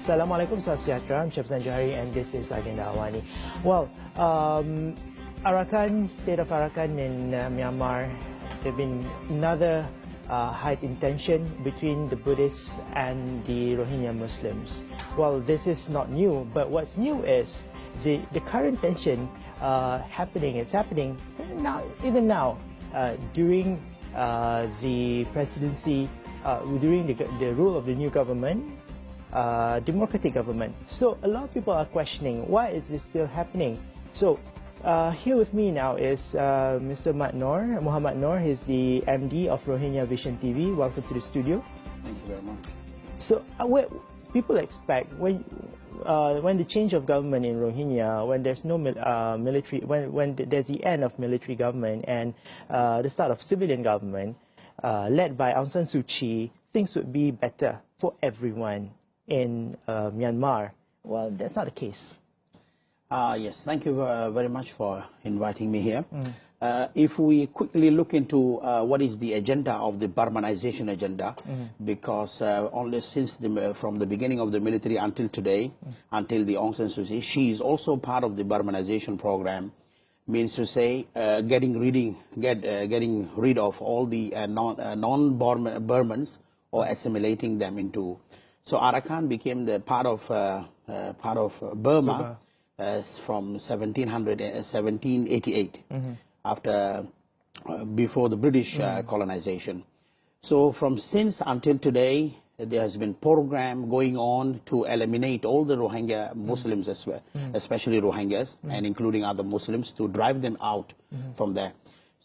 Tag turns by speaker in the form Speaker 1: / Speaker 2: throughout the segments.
Speaker 1: Assalamualaikum, salam sejahtera. I'm Syabzan Johari and this is Agenda Awani. Well, Arakan, state of Arakan in Myanmar, there have been another heightened tension between the Buddhists and the Rohingya Muslims. Well, this is not new, but what's new is the current tension is happening now, even now, during the presidency, during the rule of the new government, democratic government. So a lot of people are questioning, why is this still happening? So here with me now is Mr. Muhammed Noor. He's the MD of Rohingya Vision TV. Welcome to the studio.
Speaker 2: Thank you very much.
Speaker 1: So what people expect when the change of government in Rohingya, when there's no military, when there's the end of military government and the start of civilian government led by Aung San Suu Kyi, things would be better for everyone in Myanmar. Well, that's not the case.
Speaker 2: Yes, thank you very much for inviting me here. If we quickly look into what is the agenda of the Burmanization agenda, because only since from the beginning of the military until today, until the Aung San Suu Kyi, she is also part of the Burmanization program. Means to say, getting rid of all the non-Burmans or assimilating them into. So Arakan became the part of Burma from 1788, before the British colonization. So from since until today, there has been program going on to eliminate all the Rohingya Muslims as well, especially Rohingyas, and including other Muslims, to drive them out from there.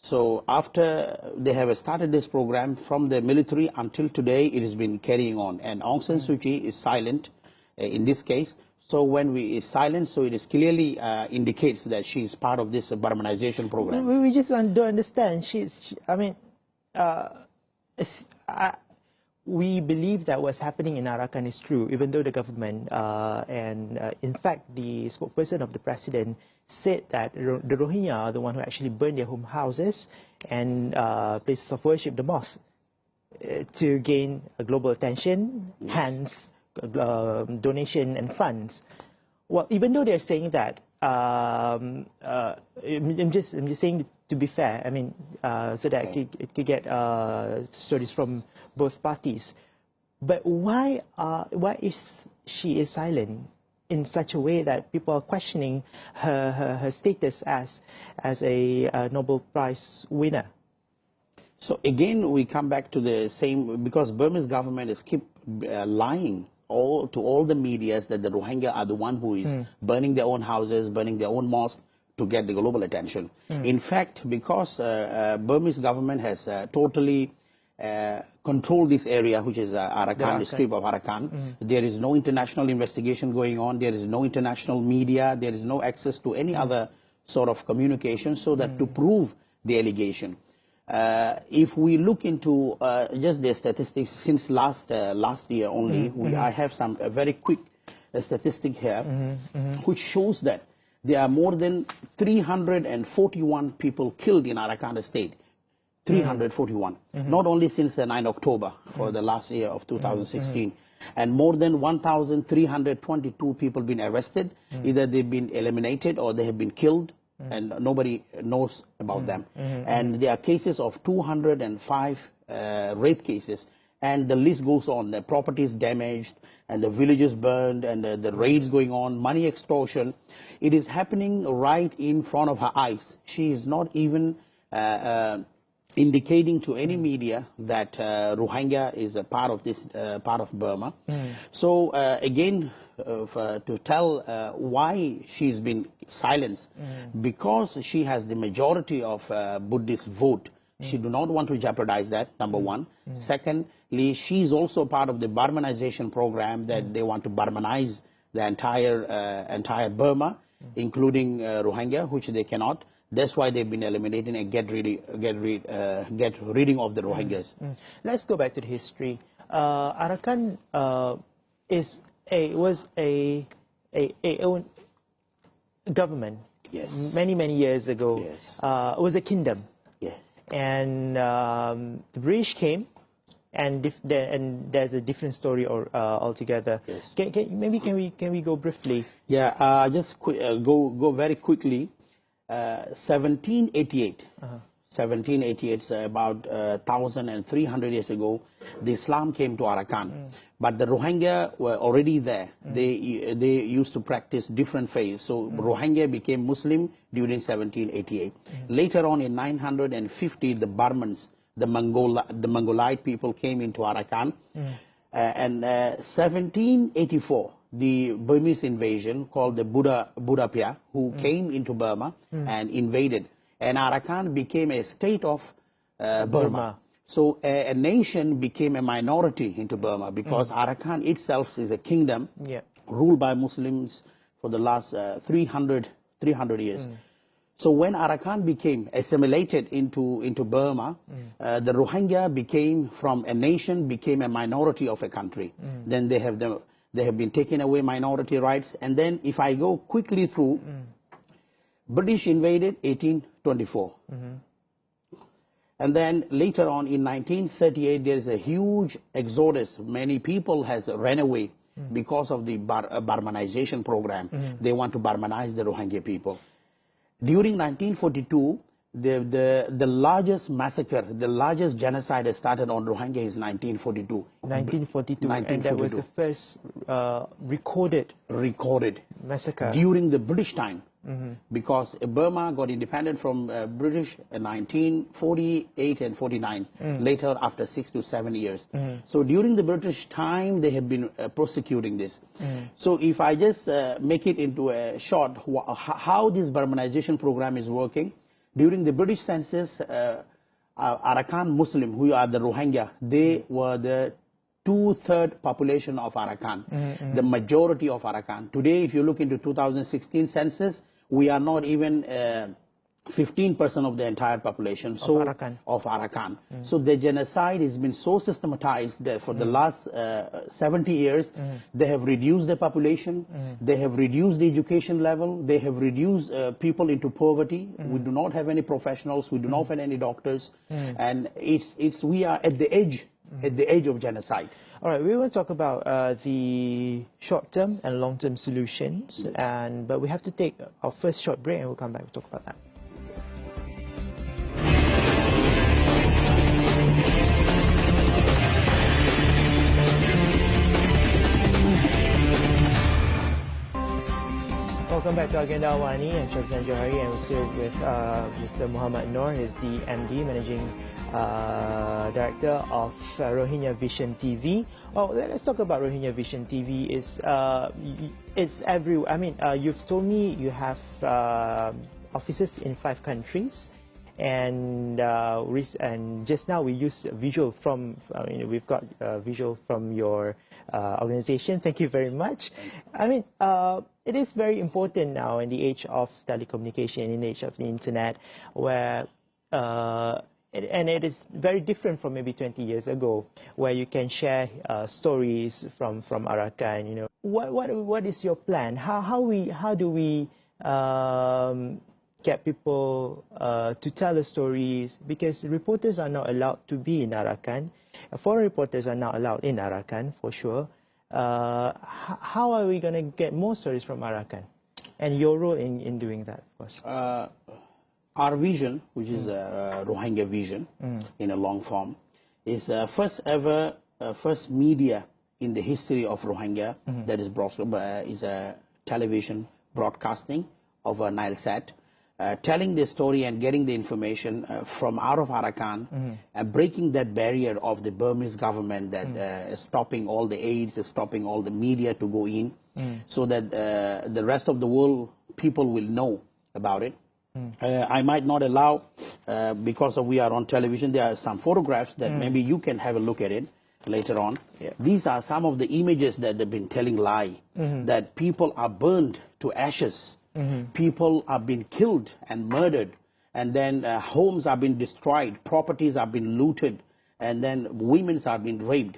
Speaker 2: So after they have started this program from the military until today, it has been carrying on. And Aung San Suu Kyi is silent in this case. So when we is silent, so it is clearly indicates that she is part of this Burmanization program.
Speaker 1: We just don't understand. We believe that what's happening in Arakan is true, even though the government in fact, the spokesperson of the president said that the Rohingya are the one who actually burned their home houses and places of worship, the mosque, to gain global attention, hence donation and funds. Well, even though they're saying that, I'm just saying to be fair. I mean, so that it could get stories from both parties. But why is she silent in such a way that people are questioning her status as a Nobel Prize winner?
Speaker 2: So again, we come back to the same, because Burmese government is keep lying to all the medias that the Rohingya are the one who is burning their own houses, burning their own mosques to get the global attention. In fact, because Burmese government has totally controlled this area, which is Arakan, the strip of Arakan. There is no international investigation going on. There is no international media. There is no access to any other sort of communication, so that to prove the allegation. If we look into just the statistics since last year only, I have some very quick statistic here, which shows that there are more than 341 people killed in Arakan state. 341. Not only since the 9 October for the last year of 2016. And more than 1,322 people been arrested. Either they've been eliminated or they have been killed, and nobody knows about them. And there are cases of 205 rape cases. And the list goes on. The properties damaged, and the villages burned, and the raids going on, money extortion. It is happening right in front of her eyes. She is not even indicating to any media that Rohingya is a part of this part of Burma. So again, to tell why she's been silenced, because she has the majority of Buddhist vote. She do not want to jeopardize that, number one. Secondly, she's also part of the Burmanization program, that they want to Burmanize the entire Burma, including Rohingya, which they cannot. That's why they've been eliminating and get rid of the Rohingyas.
Speaker 1: Let's go back to the history. Arakan was a government.
Speaker 2: Yes.
Speaker 1: Many years ago.
Speaker 2: Yes.
Speaker 1: It was a kingdom.
Speaker 2: Yes.
Speaker 1: And the British came and there's a different story altogether.
Speaker 2: Yes.
Speaker 1: Maybe can we go briefly?
Speaker 2: Yeah, just go very quickly. 1788. 1788, so about 1,300 years ago, the Islam came to Arakan. But the Rohingya were already there. They used to practice different faiths. So Rohingya became Muslim during 1788. Later on in 950, the Burmans, the Mongolite people came into Arakan. And 1784, the Burmese invasion called the Budapest, who came into Burma and invaded. And Arakan became a state of Burma. So a nation became a minority into Burma because Arakan itself is a kingdom ruled by Muslims for the last 300 years. So when Arakan became assimilated into Burma, the Rohingya became from a nation, became a minority of a country. Then they have been taken away minority rights. And then if I go quickly through, British invaded 1824. And then later on in 1938, there is a huge exodus. Many people has ran away because of the Burmanization program. They want to Burmanize the Rohingya people. During 1942, the largest massacre, the largest genocide started on Rohingya is 1942.
Speaker 1: 1942, and that was the first recorded massacre
Speaker 2: during the British time. Because Burma got independent from British in 1948 and 49, later after 6 to 7 years. So during the British time, they have been prosecuting this. So if I just make it into a short, how this Burmanization program is working, during the British census, Arakan Muslim, who are the Rohingya, they were the 2/3 population of Arakan, the majority of Arakan. Today, if you look into 2016 census, we are not even 15% of the entire population of Arakan. So the genocide has been so systematized that for the last 70 years, they have reduced the population, they have reduced the education level, they have reduced people into poverty. We do not have any professionals, we do not have any doctors, and we are at the edge of genocide.
Speaker 1: All right, we will talk about the short-term and long-term solutions, but we have to take our first short break, and we'll come back and talk about that. Welcome back to Agenda Awani. I'm Shabzan Johari, and we're still with Mr. Muhammed Noor. He's the MD, Managing Director of Rohingya Vision TV. Well, let's talk about Rohingya Vision TV. It's everywhere. I mean, you've told me you have offices in 5 countries, and just now we used visual from. We've got visual from your organization. Thank you very much. I mean, it is very important now in the age of telecommunication, in the age of the internet, where and it is very different from maybe 20 years ago, where you can share stories from Arakan. You know, what is your plan? How do we get people to tell the stories? Because reporters are not allowed to be in Arakan. Foreign reporters are not allowed in Arakan, for sure. How are we going to get more stories from Arakan? And your role in doing that, of course.
Speaker 2: Our vision, which is a Rohingya vision in a long form, is first media in the history of Rohingya that is brought is a television broadcasting of a Nilesat, telling the story and getting the information from out of Arakan, and breaking that barrier of the Burmese government that is stopping all the aids, is stopping all the media to go in, so that the rest of the world people will know about it. I might not allow, because we are on television, there are some photographs that maybe you can have a look at it later on. These are some of the images that they've been telling lie, that people are burned to ashes, people are being killed and murdered, and then homes are being destroyed, properties are being looted, and then women are being raped.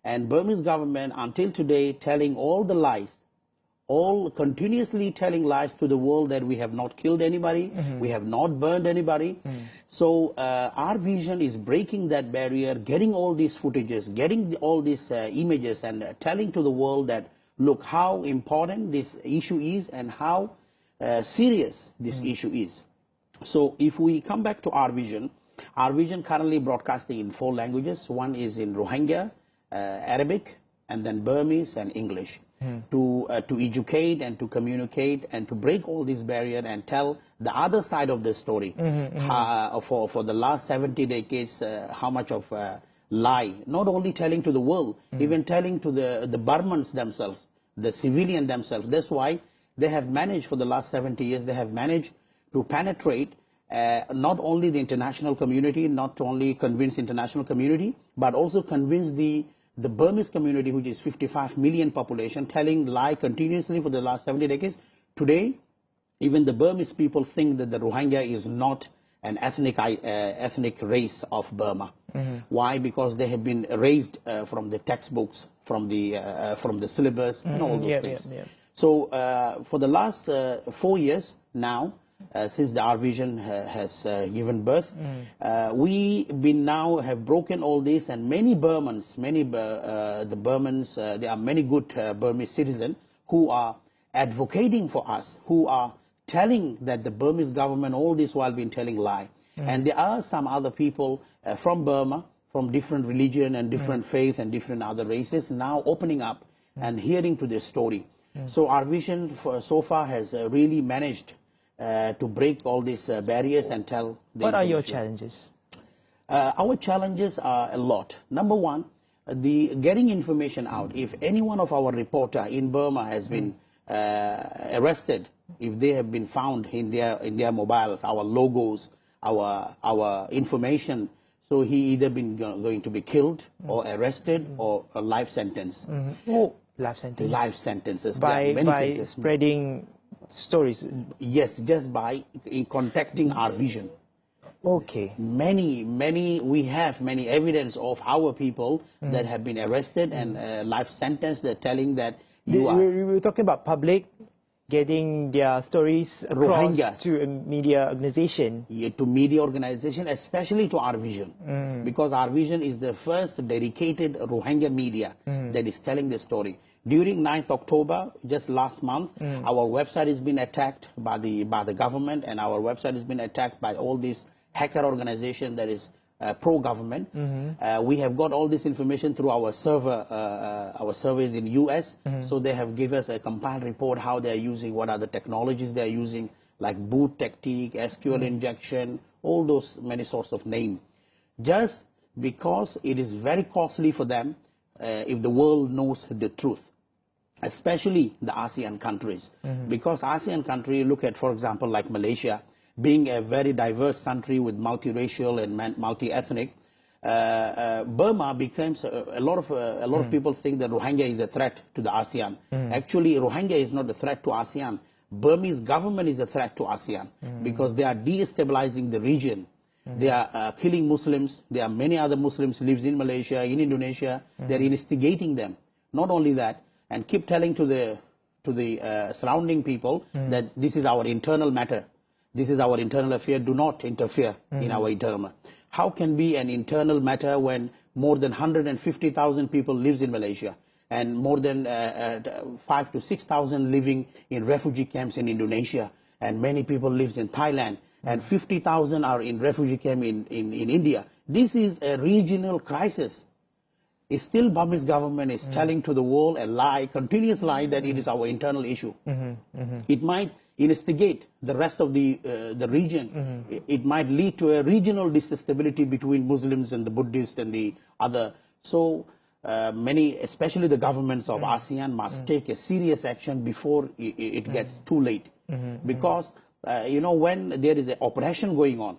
Speaker 2: And Burmese government until today telling all the lies, all continuously telling lies to the world that we have not killed anybody, we have not burned anybody. So our vision is breaking that barrier, getting all these footages, getting all these images, and telling to the world that, look how important this issue is and how serious this issue is. So if we come back to our vision currently broadcasting in 4 languages. One is in Rohingya, Arabic, and then Burmese and English. To educate and to communicate and to break all these barriers and tell the other side of the story. For the last 70 decades, how much of lie, not only telling to the world, even telling to the Burmans themselves, the civilian themselves. That's why they have managed for the last 70 years, they have managed to penetrate not only the international community, not only convince international community, but also convince the Burmese community, which is 55 million population, telling lie continuously for the last 70 decades. Today, even the Burmese people think that the Rohingya is not an ethnic race of Burma. Why? Because they have been erased from the textbooks, from the syllabus, and all those things. So for the last 4 years now, since our vision has given birth, we now have broken all this, and many Burmans, there are many good Burmese citizens who are advocating for us, who are telling that the Burmese government all this while been telling lie. And there are some other people from Burma, from different religion and different faith and different other races, now opening up and hearing to this story. So our vision so far has really managed to break all these barriers and tell.
Speaker 1: What are your challenges?
Speaker 2: Our challenges are a lot. Number one, the getting information out. If any one of our reporter in Burma has been arrested, if they have been found in their mobiles, our logos, our information, so he either been going to be killed or arrested or a life sentence.
Speaker 1: Oh, life sentence.
Speaker 2: Life sentences.
Speaker 1: By spreading stories.
Speaker 2: Yes, just by contacting our vision.
Speaker 1: Okay.
Speaker 2: We have many evidence of our people that have been arrested and life sentenced. They're telling that we were
Speaker 1: talking about public getting their stories across to a media organization.
Speaker 2: Yeah, to media organization, especially to our vision. Because our vision is the first dedicated Rohingya media that is telling the story. During 9th October, just last month, our website has been attacked by the government, and our website has been attacked by all these hacker organization that is pro-government. We have got all this information through our servers in US. So they have given us a compiled report how they are using, what are the technologies they are using, like boot technique, SQL injection, all those many sorts of names. Just because it is very costly for them if the world knows the truth, especially the ASEAN countries. Because ASEAN country, look at, for example, like Malaysia, being a very diverse country with multiracial and multi-ethnic, Burma becomes a lot of people think that Rohingya is a threat to the ASEAN. Actually, Rohingya is not a threat to ASEAN. Burmese government is a threat to ASEAN because they are destabilizing the region. They are killing Muslims. There are many other Muslims lives in Malaysia, in Indonesia. They are instigating them. Not only that, and keep telling to the surrounding people that this is our internal matter. This is our internal affair. Do not interfere in our internal. How can be an internal matter when more than 150,000 people lives in Malaysia and more than 5,000 to 6,000 living in refugee camps in Indonesia, and many people lives in Thailand, and 50,000 are in refugee camp in India. This is a regional crisis. It's still Burmese government is telling to the world a lie, continuous lie, that it is our internal issue. It might instigate the rest of the region. It might lead to a regional instability between Muslims and the Buddhists and the other. So many, especially the governments of ASEAN, must take a serious action before it gets too late. Because when there is an oppression going on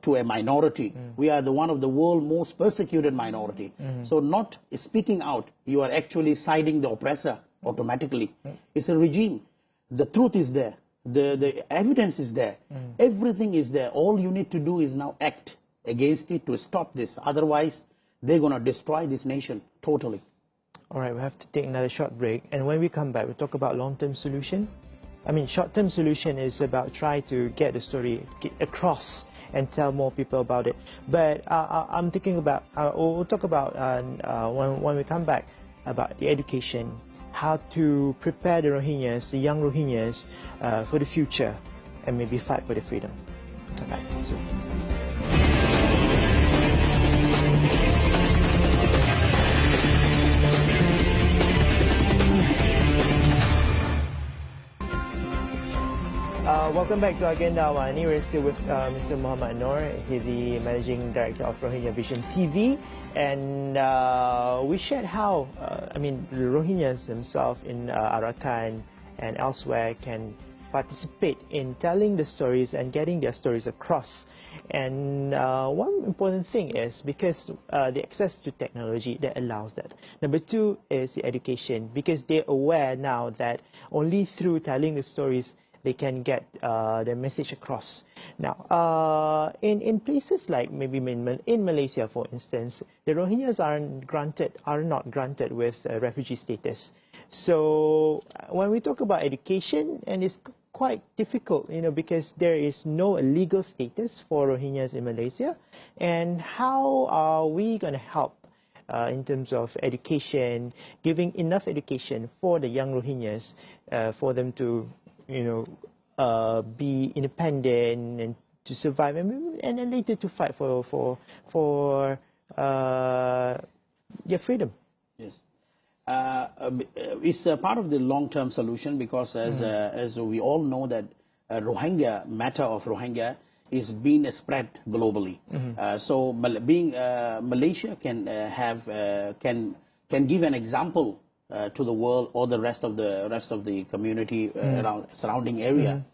Speaker 2: to a minority, we are one of the world's most persecuted minority. So not speaking out, you are actually siding the oppressor automatically. It's a regime. The truth is there. The evidence is there. Everything is there. All you need to do is now act against it to stop this. Otherwise, they're going to destroy this nation totally.
Speaker 1: All right, we have to take another short break. And when we come back, we'll talk about long-term solution. I mean, short-term solution is about trying to get the story across and tell more people about it. But I'm thinking about, we'll talk about when we come back, about the education, how to prepare the Rohingyas, the young Rohingyas, for the future, and maybe fight for their freedom. Come back soon. Welcome back to Agenda Awani. We're still with Mr. Muhammed Noor. He's the Managing Director of Rohingya Vision TV. And we shared how, I mean, the Rohingyas themselves in Arakan and elsewhere can participate in telling the stories and getting their stories across. And one important thing is because the access to technology that allows that. Number two is the education, because they're aware now that only through telling the stories they can get their message across. Now, in places like maybe in Malaysia, for instance, the Rohingyas are not granted with refugee status. So when we talk about education, and it's quite difficult, you know, because there is no legal status for Rohingyas in Malaysia. And how are we going to help in terms of education, giving enough education for the young Rohingyas for them to, you know, be independent and to survive, and then later to fight for their freedom.
Speaker 2: Yes, it's a part of the long-term solution, because as we all know that Rohingya matter of Rohingya is being spread globally. So Malaysia can give an example to the world or the rest of the community around surrounding area,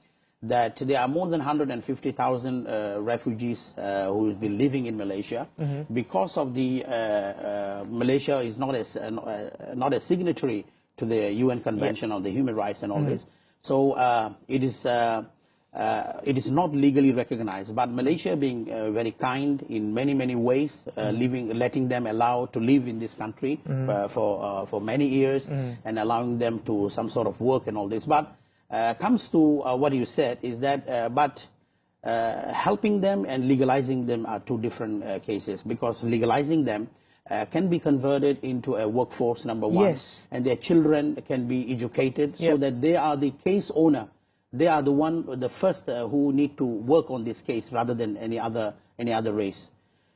Speaker 2: that there are more than 150,000 refugees who will be living in Malaysia because of the Malaysia is not a signatory to the UN Convention on the Human Rights and all this. So it is not legally recognized, but Malaysia being very kind in many ways, letting them allow to live in this country for many years, and allowing them to some sort of work and all this. But comes to what you said is that, helping them and legalizing them are two different cases, because legalizing them can be converted into a workforce, number one, and their children can be educated so that they are the case owner. They are the first who need to work on this case rather than any other race.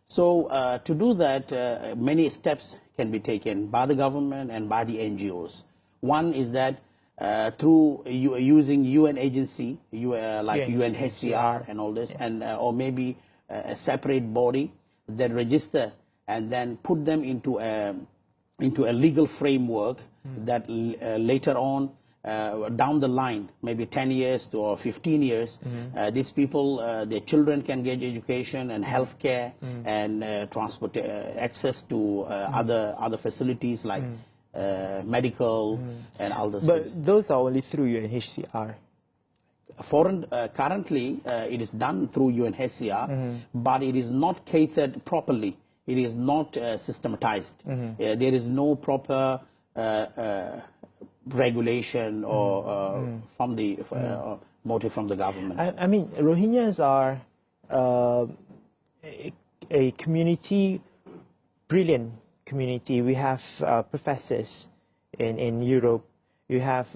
Speaker 2: So to do that, many steps can be taken by the government and by the NGOs. One is that through using UN agency, like UNHCR and all this, and or maybe a separate body that register and then put them into a legal framework that later on, down the line, maybe 10 years or 15 years, these people, their children can get education and health care and transport access to other facilities like medical and all those things.
Speaker 1: But those are only through UNHCR.
Speaker 2: Currently, it is done through UNHCR, but it is not catered properly. It is not systematized. There is no proper regulation or from the motive from the government.
Speaker 1: I mean, Rohingyas are a community, brilliant community. We have professors in Europe. You have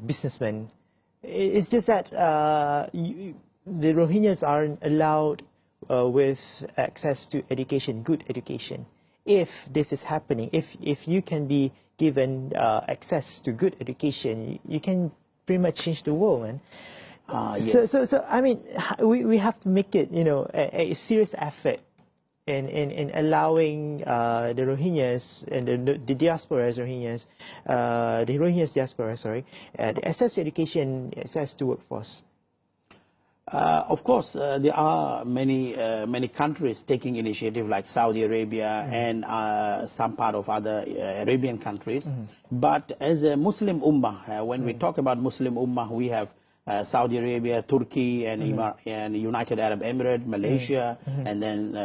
Speaker 1: businessmen. It's just that the Rohingyas aren't allowed with access to education, good education. If this is happening, if you can be given access to good education, you can pretty much change the world, man.
Speaker 2: Yes.
Speaker 1: So I mean, we have to make it, you know, a serious effort in allowing the Rohingyas and the diaspora's Rohingyas, the Rohingyas diaspora, sorry, the access to education, access to workforce.
Speaker 2: Of course, there are many countries taking initiative, like Saudi Arabia and some part of other Arabian countries. But as a Muslim Ummah, when we talk about Muslim Ummah, we have Saudi Arabia, Turkey, and United Arab Emirates, Malaysia, and then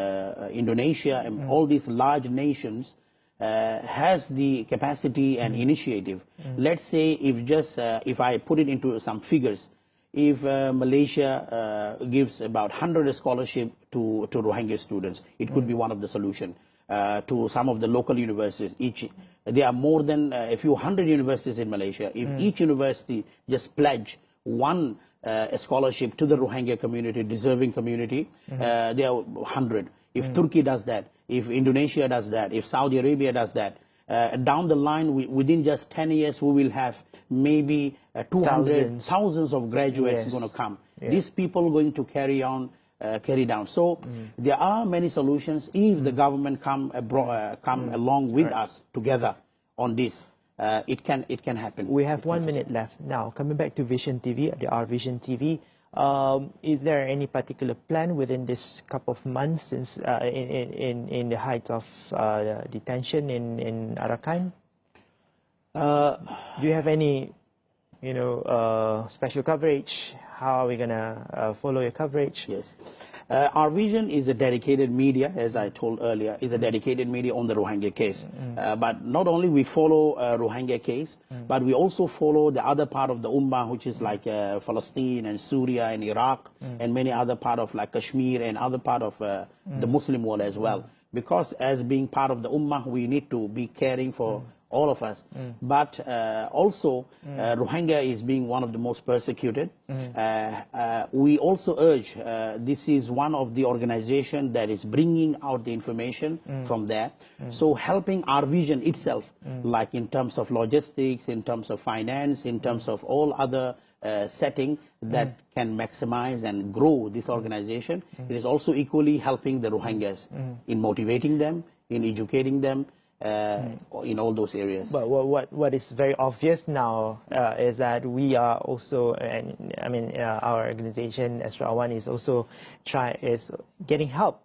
Speaker 2: Indonesia, and all these large nations. has the capacity and initiative. Let's say if I put it into some figures, if Malaysia gives about 100 scholarship to Rohingya students, it could be one of the solution. To some of the local universities, there are more than a few hundred universities in Malaysia. If each university just pledge one scholarship to the Rohingya community, deserving community, there are 100. If Turkey does that, if Indonesia does that, if Saudi Arabia does that, down the line, within just 10 years, we will have maybe 200, thousands of graduates going to come. These people are going to carry down. So there are many solutions if the government come along with us together on this. It can happen.
Speaker 1: We have 1 minute left now. Coming back to Vision TV, the Our Vision TV, is there any particular plan within this couple of months since in the height of detention in Arakan? Do you have any, special coverage? How are we gonna follow your coverage?
Speaker 2: Yes. Our Vision is a dedicated media, as I told earlier, is a dedicated media on the Rohingya case. But not only we follow Rohingya case, but we also follow the other part of the Ummah, which is like Palestine and Syria and Iraq and many other part of like Kashmir and other part of the Muslim world as well. Because as being part of the Ummah, we need to be caring for all of us. But also, Rohingya is being one of the most persecuted. We also urge, this is one of the organizations that is bringing out the information from there. So helping Our Vision itself, like in terms of logistics, in terms of finance, in terms of all other setting that can maximize and grow this organization. It is also equally helping the Rohingyas in motivating them, in educating them, in all those areas.
Speaker 1: But what is very obvious now is that we are also, our organization Astra One is also getting help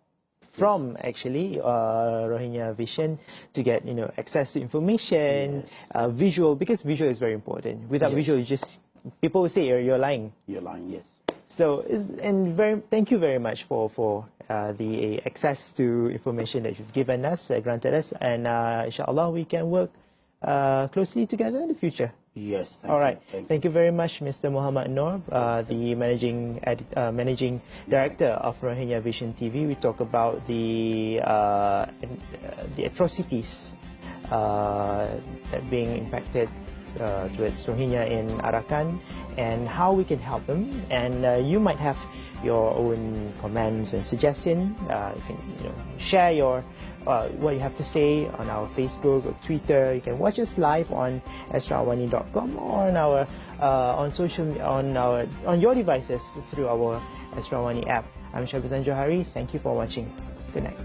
Speaker 1: from actually Rohingya Vision to get access to information, visual, because visual is very important. Without visual, people will say you're lying.
Speaker 2: You're lying, yes.
Speaker 1: So, thank you very much for the access to information that you've given us, granted us, and inshallah we can work closely together in the future.
Speaker 2: Yes.
Speaker 1: All right. Thank you very much, Mr. Muhammad Noor, the managing director of Rohingya Vision TV. We talk about the atrocities that being impacted towards Rohingya in Arakan and how we can help them. And you might have your own comments and suggestions. You can share your what you have to say on our Facebook or Twitter. You can watch us live on astrawani.com or on our on your devices through our Astrawani app. I'm Syabazan Johari. Thank you for watching. Good night.